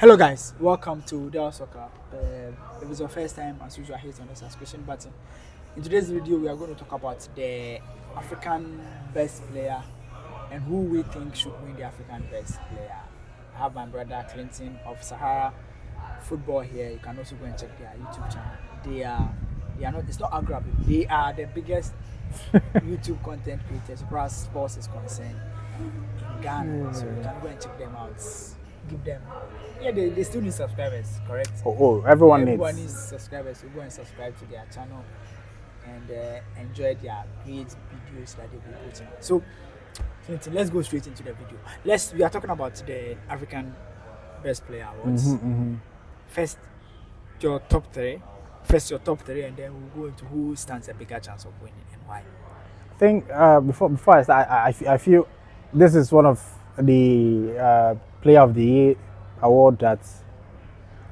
Hello guys, welcome to Del Soccer. If it's your first time, as usual, hit on the subscription button. In today's video, we are going to talk about the African best player and who we think should win the African best player. I have my brother Clinton of Sahara Football here. You can also go and check their YouTube channel. They are not, it's not Agrab, they are the biggest YouTube content creators as far as sports is concerned in Ghana. So you can go and check them out. Give them, they still need subscribers, correct? Everyone needs subscribers. So go and subscribe to their channel and enjoy their great videos that they'll be putting out. So let's go straight into the video. We are talking about the African best player awards. First your top three, and then we'll go into who stands a bigger chance of winning and why. I think before I start, I feel this is one of the Player of the Year award that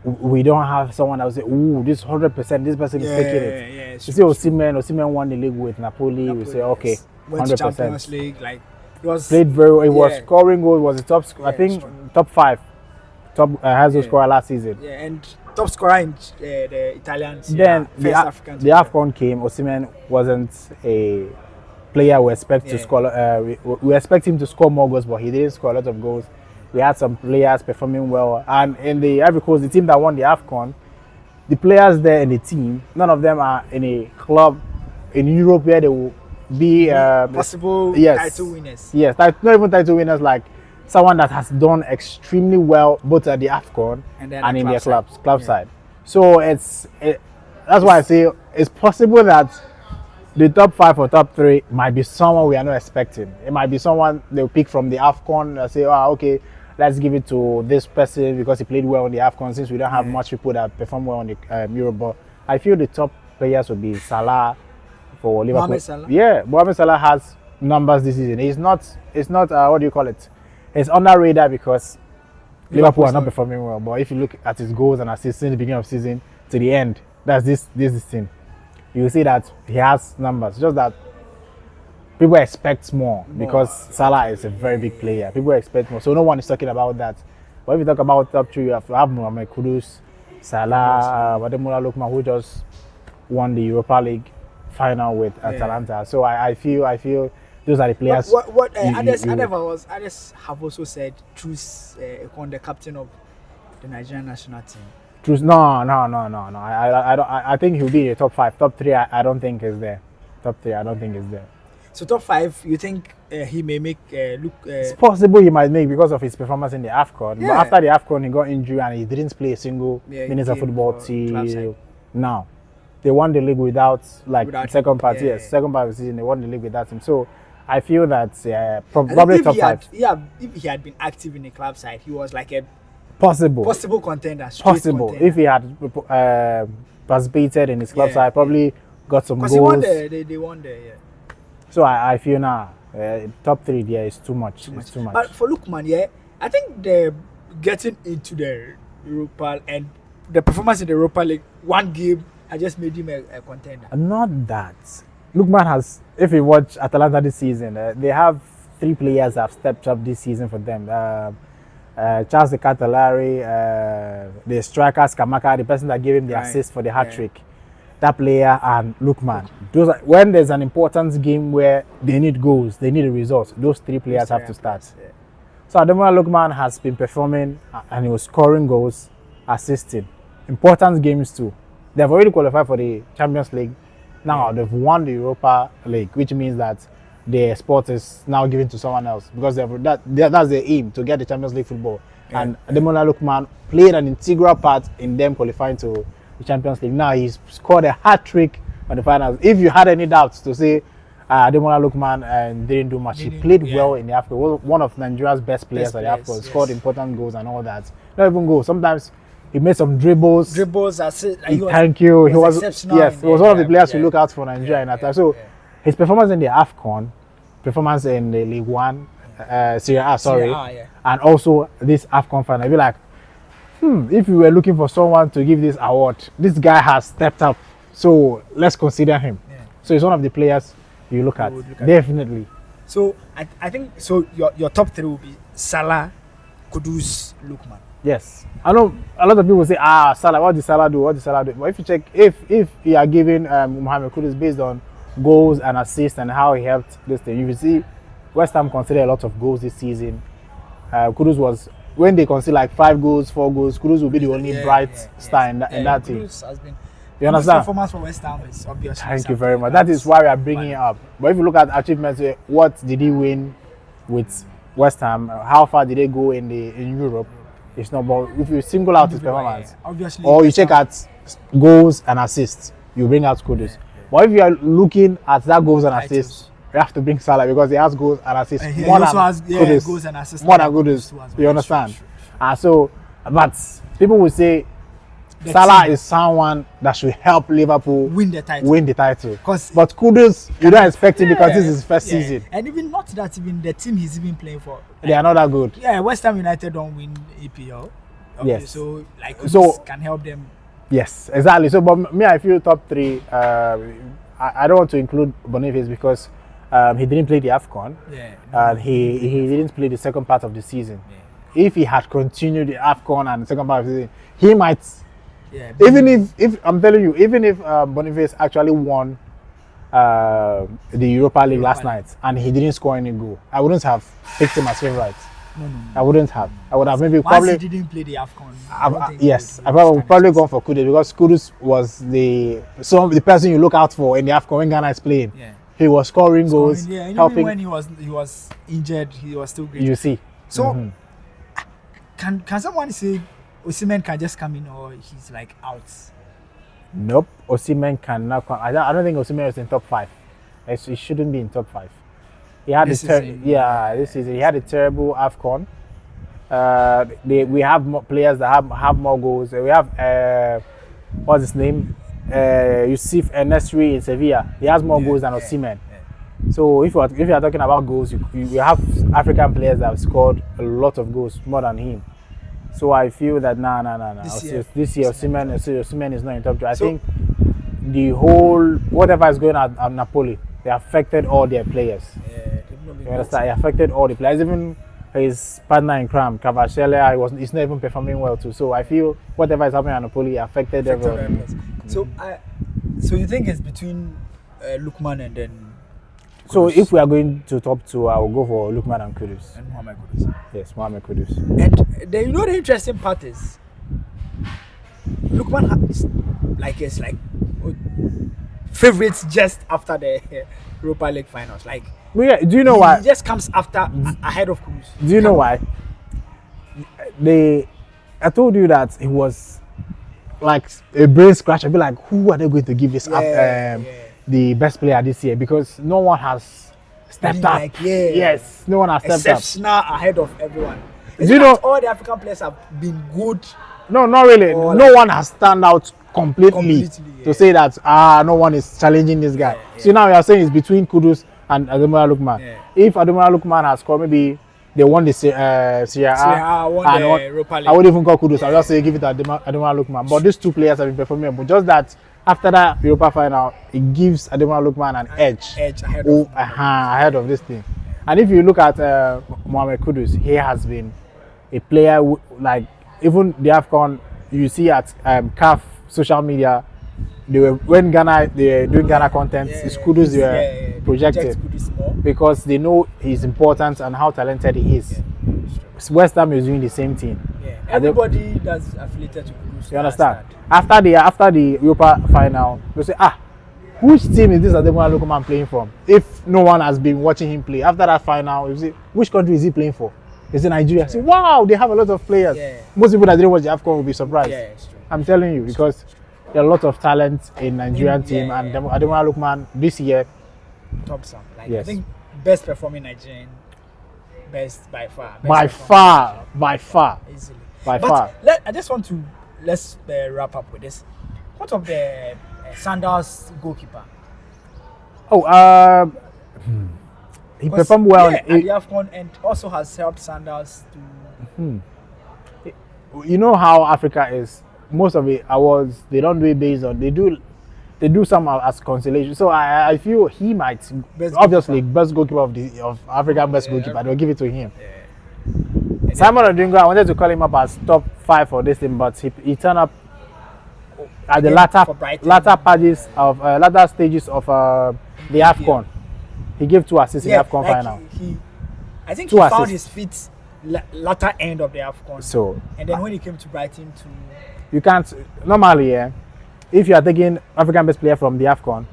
we don't have someone that will say, "Ooh, this 100%, this person is taking it." Yeah, you see, Osimhen won the league with Napoli. We say, "Okay, 100%." Champions League, like it was played very well. He was scoring goals. Was the top, I think, top 5, top highest scorer last season. Yeah, and top scorer in the Italians. Then the AFCON came. Osimhen wasn't a player we expect to score. We expect him to score more goals, but he didn't score a lot of goals. We had some players performing well, and in the Ivory Coast, the team that won the AFCON, the players there in the team, none of them are in a club in Europe where they will be possible title winners. Yes, not even title winners, like someone that has done extremely well both at the AFCON and in their club side. So that's why I say it's possible that the top 5 or top 3 might be someone we are not expecting. It might be someone they'll pick from the AFCON and say, "Oh, okay, let's give it to this person because he played well on the AFCON," since we don't have much people that perform well on the Europe. But I feel the top players would be Salah for Liverpool. Mohamed Salah? Yeah, Mohamed Salah has numbers this season. It's not what do you call it? It's under radar because Liverpool are not performing well. But if you look at his goals and assists since the beginning of the season to the end, that's this thing. You see that he has numbers. Just that people expect more because Salah is a very big player. People expect more, so no one is talking about that. But if you talk about top 3, you have to have Mohamed KUDUS, Salah, LOOKMAN, who just won the Europa League final with Atalanta. So I feel those are the players. What others have also said, choose the captain of the Nigerian national team. No. I think he'll be in the top 5. Top 3, I don't think is there. Top 3, I don't think is there. So top 5, you think he may make look? It's possible he might make because of his performance in the AFCON. But after the AFCON, he got injured and he didn't play a single minute of football till now. They won the league without second part. Yes, second part of the season they won the league without him. So I feel that probably top 5. If he had been active in the club side, he was like a possible contender. Contender. If he had participated in his club side, probably got some goals. They won there. So I feel now top 3 there is too much. It's too much. But for LOOKMAN, I think they're getting into the Europa and the performance in the Europa League. One game has just made him a contender. Not that. LOOKMAN has, if you watch Atalanta this season, they have 3 players that have stepped up this season for them. Charles de Catalari, the striker Skamaka, the person that gave him the assist for the hat-trick. That player and LOOKMAN. When there's an important game where they need goals, they need a result, those 3 players have to start. So Ademola Lookman has been performing and he was scoring goals, assisting. Important games too. They've already qualified for the Champions League. Now they've won the Europa League, which means that the sport is now given to someone else because that's the aim, to get the Champions League football. And Ademola Lookman played an integral part in them qualifying to the Champions League. Now he's scored a hat-trick on the finals. If you had any doubts to say Ademola Lookman didn't do much, he played well in the AFCON. One of Nigeria's best players at the AFCON, scored important goals and all that. Not even goals. Sometimes he made some dribbles. Thank you. He was exceptional. Yes, he was one of the players who look out for Nigeria in attack. So his performance in the AFCON, performance in the League One, Serie A, and also this AFCON final, be like, if we were looking for someone to give this award, this guy has stepped up. So let's consider him. So he's one of the players you look at. Definitely. So I think so. Your top 3 will be Salah, KUDUS, LOOKMAN. Yes, I know a lot of people say, Salah, what did Salah do? What did Salah do? But if you check, if you are giving Mohamed Kudus based on goals and assists and how he helped this thing, you will see West Ham considered a lot of goals this season. Kudus was, when they consider like 5 goals, 4 goals, Kudus will be the only bright star in that team. Kudus has been, you understand? Performance for West Ham is obviously. Thank you very much. That is why we are bringing it up. But if you look at achievements, what did he win with West Ham? How far did they go in Europe? It's not. But if you single out his performance, obviously, or you check at goals and assists, you bring out Kudus. But if you are looking at that goals and assists, you have to bring Salah because he has goals and assists more than Kudus. Goals and assists more than Kudus. You understand? So, but people will say Salah is someone that should help Liverpool win the title. But Kudus, you don't expect him because this is his first season. And even not that, even the team he's even playing for, they are not that good. Yeah, West Ham United don't win EPL. Okay, yes. So like Kudus can help them. Yes, exactly. So, but me, I feel top 3. I don't want to include Boniface because he didn't play the AFCON. And he didn't play the second part of the season. If he had continued the AFCON and the second part of the season, he might. Yeah, even if I'm telling you, even if Boniface actually won the Europa League last night and he didn't score any goal, I wouldn't have picked him as favourite. No. I wouldn't have. I would have maybe once probably. He didn't play the AFCON. Yes, I would probably gone for Kudus because Kudus was the person you look out for in the AFCON when Ghana is playing. Yeah. He was scoring goals, helping. Even when he was injured, he was still great. You see. So, can someone say Osimhen can just come in or he's like out? Nope, Osimhen cannot come. I don't think Osimhen is in top 5. He shouldn't be in top 5. He had this season. He had a terrible AFCON. We have more players that have more goals. We have what's his name? Yusuf Nesri in Sevilla. He has more goals than Osimhen. So if you are talking about goals, you have African players that have scored a lot of goals more than him. So I feel that this year Osimhen is not in top 2. I think the whole whatever is going on at Napoli, they affected all their players. You understand? It affected all the players, even his partner in crime, Cavaschella. He's not even performing well too. So I feel whatever is happening at Napoli affected everyone. So you think it's between Lookman and then? Kudus? So if we are going to top 2, I will go for Lookman and Kudus. And Mohamed Kudus. Yes, Mohamed Kudus. And the interesting part is Lookman has favorites just after the Europa League finals. Do you know why? He just comes ahead of Kudus. Do you know why? I told you that it was like a brain scratch. I'd be like, who are they going to give this the best player this year? Because no one has stepped up. Yes, no one has stepped up. Exceptional ahead of everyone. Do you know all the African players have been good? No, not really. No one has stand out completely to say that no one is challenging this guy. So now you are saying it's between Kudus and Ademola Lookman. If Ademola Lookman has scored, maybe they won the Serie A, I would even call Kudus. I'll just say give it to Ademola Lookman. But these 2 players have been performing. But just that after that Europa final, it gives Ademola Lookman an edge ahead of this thing. And if you look at Mohamed Kudus, he has been a player even the AFCON, you see at CAF social media, when Ghana they were doing Ghana content, it's Kudus they were projected because they know his importance and how talented he is. West Ham is doing the same thing. Everybody that's affiliated to Kudus. You understand? After the Europa final, they say, which team is this Ademola Lookman playing from? If no one has been watching him play after that final, you say, which country is he playing for? Is it Nigeria? Say, wow, they have a lot of players. Most people that didn't watch the AFCON will be surprised. I'm telling you, because there are a lot of talent in Nigerian team, and Ademola Lookman this year top some. I think best performing Nigerian, best by far. By far. Easily. By far. I just want to let's wrap up with this. What of the Sandals goalkeeper? He performed well at the AFCON and also has helped Sandals to. You know how Africa is. Most of the awards they don't do it based on they do some as consolation. So I feel he might best goalkeeper of African best goalkeeper. They'll give it to him. Simon Odingo, I wanted to call him up as top 5 for this thing, but he turned up at the latter stages of the AFCON. He gave 2 assists in the AFCON final. I think he found his feet latter end of the AFCON. So, and then when he came to Brighton you can't normally, if you are taking African best player from the AFCON,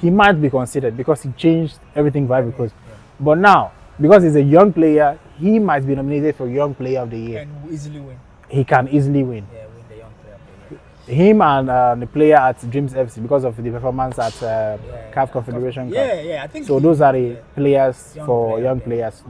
he might be considered because he changed everything very because. But now, because he's a young player, he might be nominated for Young Player of the Year. And easily win. He can easily win. Yeah, win the Young Player of the Year. Him and the player at Dreams FC because of the performance at CAF Confederation Cup. Yeah, I think so. Those are the players for young players.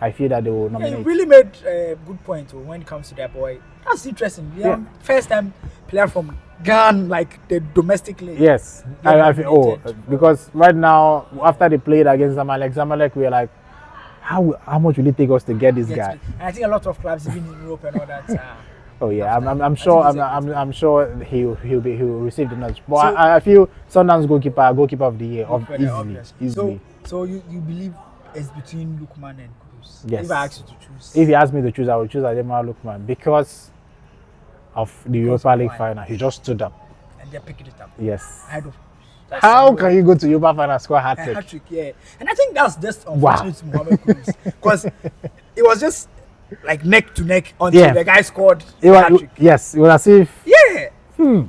I feel that they will nominate. You really made a good point when it comes to that boy. That's interesting. Yeah. First time player from Ghana, like the domestic league. Yes, I feel, because right now after they played against Zamalek, we were like, how much will it take us to get this guy? And I think a lot of clubs, even in Europe and all that. Oh yeah, I'm sure he will receive the nudge. But so, I feel Sundowns goalkeeper of the year easily. So you believe it's between Lookman and KUDUS? Yes. If I ask you to choose. If he asked me to choose, I would choose Ademola Lookman because of the Europa League final. He just stood up. And they're picking it up. Yes. How can you go to Europa final and score a hat-trick? Hat-trick, yeah. And I think that's just unfortunate to Mohamed Kudus because it was just like neck to neck until the guy scored a hat-trick. Yes, it was as if. Yeah. Who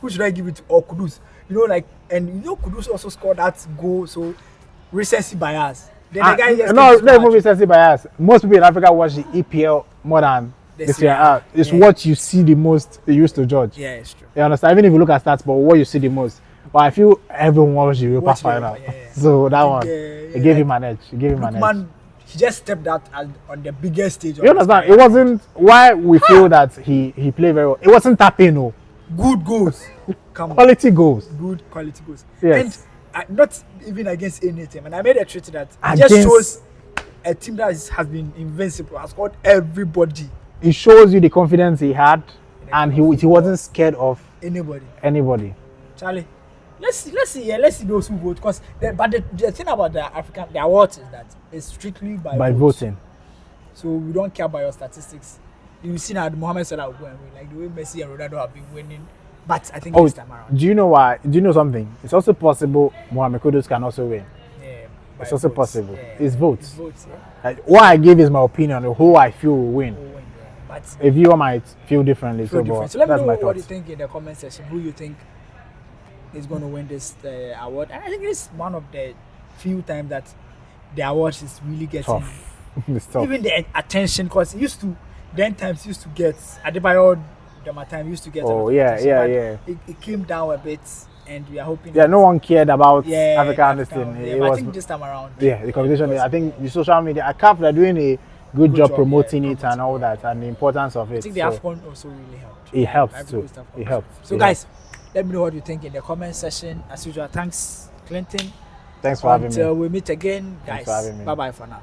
should I give it to? Or Kudus. Kudus also scored that goal, so recency bias. Then the guy not even recency bias. Most people in Africa watch the EPL more than this year. It's what you see the most they used to judge. Yeah, it's true. You understand? Even if you look at stats, but what you see the most. But I feel everyone watched the Europa final. So that one, it gave him an edge. He just stepped out on the biggest stage. You understand? It wasn't why we feel that he played very well. It wasn't tapping, no. Good goals. Quality goals. Good quality goals. Yes. And not even against any team. And I made a treaty that it just shows a team that has been invincible, has scored everybody. It shows you the confidence he had, and he wasn't scared of anybody. Charlie, let's see those who vote because the thing about the awards is that it's strictly by voting. So we don't care about your statistics. You see now Mohamed Salah will go and win, like the way Messi and Ronaldo have been winning. But I think this time around. Do you know why? Do you know something? It's also possible Mohamed Kudus can also win. Yeah, it's also possible. Yeah. It's votes. Yeah. What I give is my opinion of who I feel will win. But if you might feel differently, so let me know what you think in the comment section. Who you think is going to win this award? And I think it's one of the few times that the award is really getting tough. It's tough. Even the attention, because it used to get Adebayo. Time used to get. It came down a bit, and we are hoping. Yeah, no one cared about African thing. Yeah, but I think this time around. Yeah, the competition. I think the social media, CAF, they're doing a good job promoting it and all that, and the importance of it. I think the AFCON also really helped. It helps too. It helps. So guys, let me know what you think in the comment section. As usual, thanks Clinton. Thanks for having me. Until we meet again, guys. Thanks for having me. Bye bye for now.